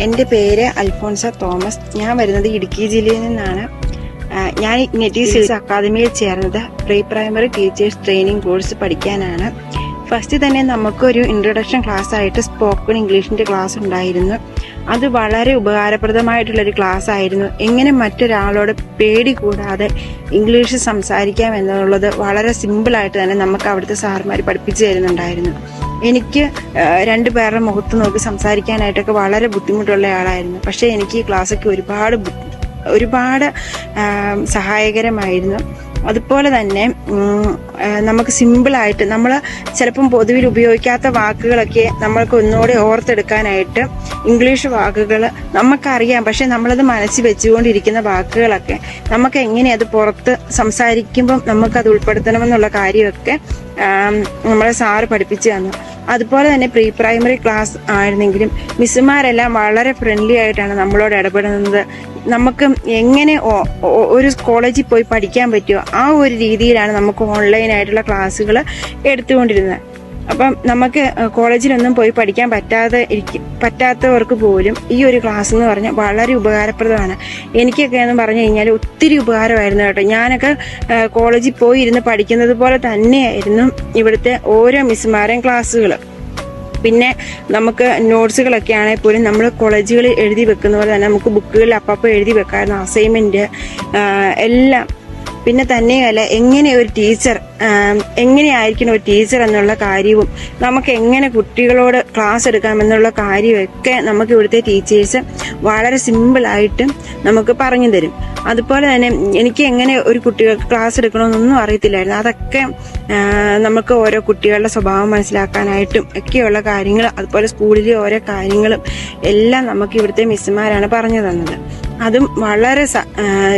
എൻ്റെ പേര് അൽഫോൺസ തോമസ്. ഞാൻ വരുന്നത് ഇടുക്കി ജില്ലയിൽ നിന്നാണ്. ഞാൻ നേറ്റീവ് സ്കിൽസ് അക്കാദമിയിൽ ചേർന്നത് pre primary teachers training course പഠിക്കാനാണ്. ഫസ്റ്റ് തന്നെ നമുക്കൊരു ഇൻട്രൊഡക്ഷൻ ക്ലാസ് ആയിട്ട് സ്പോക്കൺ ഇംഗ്ലീഷിൻ്റെ ക്ലാസ് ഉണ്ടായിരുന്നു. അത് വളരെ ഉപകാരപ്രദമായിട്ടുള്ളൊരു ക്ലാസ് ആയിരുന്നു. എങ്ങനെ മറ്റൊരാളോട് പേടി കൂടാതെ ഇംഗ്ലീഷ് സംസാരിക്കാം എന്നുള്ളത് വളരെ സിമ്പിളായിട്ട് തന്നെ നമുക്ക് അവിടുത്തെ സാറുമാർ പഠിപ്പിച്ചു തരുന്നുണ്ടായിരുന്നു. എനിക്ക് രണ്ടു പേരുടെ മുഖത്ത് നോക്കി സംസാരിക്കാനായിട്ടൊക്കെ വളരെ ബുദ്ധിമുട്ടുള്ള ആളായിരുന്നു. പക്ഷേ എനിക്ക് ഈ ക്ലാസ്സൊക്കെ ഒരുപാട് സഹായകരമായിരുന്നു. അതുപോലെ തന്നെ നമുക്ക് സിമ്പിളായിട്ട് നമ്മൾ ചിലപ്പം പൊതുവിൽ ഉപയോഗിക്കാത്ത വാക്കുകളൊക്കെ നമ്മൾക്ക് ഒന്നുകൂടെ ഓർത്തെടുക്കാനായിട്ട് ഇംഗ്ലീഷ് വാക്കുകൾ നമുക്കറിയാം, പക്ഷെ നമ്മളത് മനസ്സിൽ വെച്ചുകൊണ്ടിരിക്കുന്ന വാക്കുകളൊക്കെ നമുക്ക് എങ്ങനെ അത് പുറത്ത് സംസാരിക്കുമ്പം നമുക്കത് ഉൾപ്പെടുത്തണമെന്നുള്ള കാര്യമൊക്കെ നമ്മളെ സാറ് പഠിപ്പിച്ചു തന്നു. അതുപോലെ തന്നെ പ്രീ പ്രൈമറി ക്ലാസ് ആയിരുന്നെങ്കിലും മിസ്സുമാരെല്ലാം വളരെ ഫ്രണ്ട്ലി ആയിട്ടാണ് നമ്മളോട് ഇടപെടുന്നത്. നമുക്ക് എങ്ങനെ ഒരു കോളേജിൽ പോയി പഠിക്കാൻ പറ്റുമോ ആ ഒരു രീതിയിലാണ് നമുക്ക് ഓൺലൈനായിട്ടുള്ള എടുത്തുകൊണ്ടിരുന്നത്. അപ്പം നമുക്ക് കോളേജിലൊന്നും പോയി പഠിക്കാൻ പറ്റാത്തവർക്ക് പോലും ഈ ഒരു ക്ലാസ് എന്ന് പറഞ്ഞാൽ വളരെ ഉപകാരപ്രദമാണ്. എനിക്കൊക്കെ എന്ന് പറഞ്ഞു കഴിഞ്ഞാൽ ഒത്തിരി ഉപകാരമായിരുന്നു കേട്ടോ. ഞാനൊക്കെ കോളേജിൽ പോയി ഇരുന്ന് പഠിക്കുന്നത് പോലെ തന്നെയായിരുന്നു ഇവിടുത്തെ ഓരോ മിസ്സുമാരെയും ക്ലാസ്സുകൾ. പിന്നെ നമുക്ക് നോട്ട്സുകളൊക്കെ ആണെങ്കിൽ പോലും നമ്മൾ കോളേജുകളിൽ എഴുതി വെക്കുന്ന പോലെ തന്നെ നമുക്ക് ബുക്കുകളിൽ അപ്പം എഴുതി വെക്കാമായിരുന്നു, അസൈൻമെൻറ്റ് എല്ലാം. പിന്നെ തന്നെയല്ല, എങ്ങനെയായിരിക്കണം ഒരു ടീച്ചർ എന്നുള്ള കാര്യവും നമുക്ക് എങ്ങനെ കുട്ടികളോട് ക്ലാസ് എടുക്കാമെന്നുള്ള കാര്യമൊക്കെ നമുക്ക് ഇവിടുത്തെ ടീച്ചേഴ്സ് വളരെ സിമ്പിളായിട്ട് നമുക്ക് പറഞ്ഞു തരും. അതുപോലെ തന്നെ എനിക്ക് എങ്ങനെ ഒരു കുട്ടികൾക്ക് ക്ലാസ് എടുക്കണമെന്നൊന്നും അറിയത്തില്ലായിരുന്നു. അതൊക്കെ നമുക്ക് ഓരോ കുട്ടികളുടെ സ്വഭാവം മനസ്സിലാക്കാനായിട്ടും ഒക്കെയുള്ള കാര്യങ്ങൾ, അതുപോലെ സ്കൂളിലെ ഓരോ കാര്യങ്ങളും എല്ലാം നമുക്ക് ഇവിടുത്തെ മിസ്സുമാരാണ് പറഞ്ഞു തന്നത്. അതും വളരെ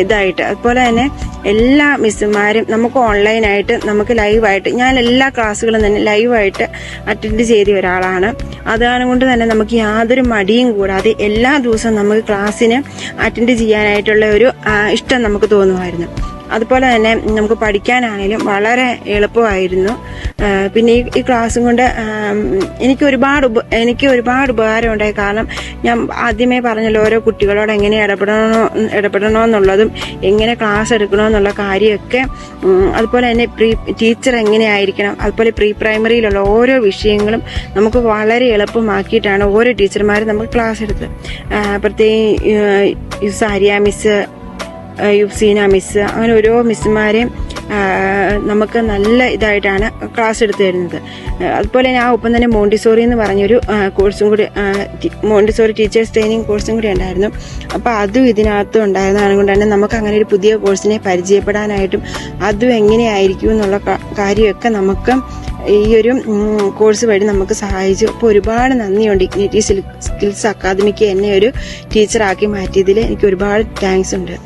ഇതായിട്ട്. അതുപോലെ തന്നെ എല്ലാ മിസ്സുമാരും നമുക്ക് ഓൺലൈനായിട്ട് നമുക്ക് ലൈവായിട്ട്, ഞാൻ എല്ലാ ക്ലാസ്സുകളും തന്നെ ലൈവായിട്ട് അറ്റൻഡ് ചെയ്ത ഒരാളാണ്. അതാണ് കൊണ്ട് തന്നെ നമുക്ക് യാതൊരു മടിയും കൂടാതെ എല്ലാ ദിവസവും നമുക്ക് ക്ലാസ്സിന് അറ്റൻഡ് ചെയ്യാനായിട്ടുള്ള ഒരു ഇഷ്ടം നമുക്ക് തോന്നുമായിരുന്നു. അതുപോലെ തന്നെ നമുക്ക് പഠിക്കാനാണെങ്കിലും വളരെ എളുപ്പമായിരുന്നു. പിന്നെ ഈ ക്ലാസ്സും കൊണ്ട് എനിക്ക് ഒരുപാട് ഉപകാരം ഉണ്ടായി. കാരണം ഞാൻ ആദ്യമേ പറഞ്ഞല്ലോ, ഓരോ കുട്ടികളോട് എങ്ങനെ ഇടപെടണമെന്നുള്ളതും എങ്ങനെ ക്ലാസ് എടുക്കണമെന്നുള്ള കാര്യമൊക്കെ, അതുപോലെ തന്നെ ടീച്ചർ എങ്ങനെയായിരിക്കണം, അതുപോലെ പ്രീ പ്രൈമറിയിലുള്ള ഓരോ വിഷയങ്ങളും നമുക്ക് വളരെ എളുപ്പമാക്കിയിട്ടാണ് ഓരോ ടീച്ചർമാരും നമുക്ക് ക്ലാസ് എടുത്തത്. പ്രത്യേകിച്ച് സാരിയ മിസ്, യുസീന മിസ്, അങ്ങനെ ഓരോ മിസ്സുമാരെയും നമുക്ക് നല്ല ഇതായിട്ടാണ് ക്ലാസ് എടുത്തു തരുന്നത്. അതുപോലെ തന്നെ ഒപ്പം തന്നെ മോണ്ടിസോറി എന്ന് പറഞ്ഞൊരു കോഴ്സും കൂടി, മോണ്ടിസോറി ടീച്ചേഴ്സ് ട്രെയിനിങ് കോഴ്സും കൂടി ഉണ്ടായിരുന്നു. അപ്പോൾ അതും ഇതിനകത്തും ഉണ്ടായിരുന്നതാണ് കൊണ്ട് തന്നെ നമുക്ക് അങ്ങനെ ഒരു പുതിയ കോഴ്സിനെ പരിചയപ്പെടാനായിട്ടും അതും എങ്ങനെയായിരിക്കും എന്നുള്ള കാര്യമൊക്കെ നമുക്ക് ഈ ഒരു കോഴ്സ് വഴി നമുക്ക് സഹായിച്ചു. അപ്പോൾ ഒരുപാട് നന്ദിയുണ്ട് നേറ്റീവ് സ്കിൽസ് അക്കാദമിക്ക് എന്നെ ഒരു ടീച്ചറാക്കി മാറ്റിയതിൽ. എനിക്ക് ഒരുപാട് താങ്ക്സ് ഉണ്ട്.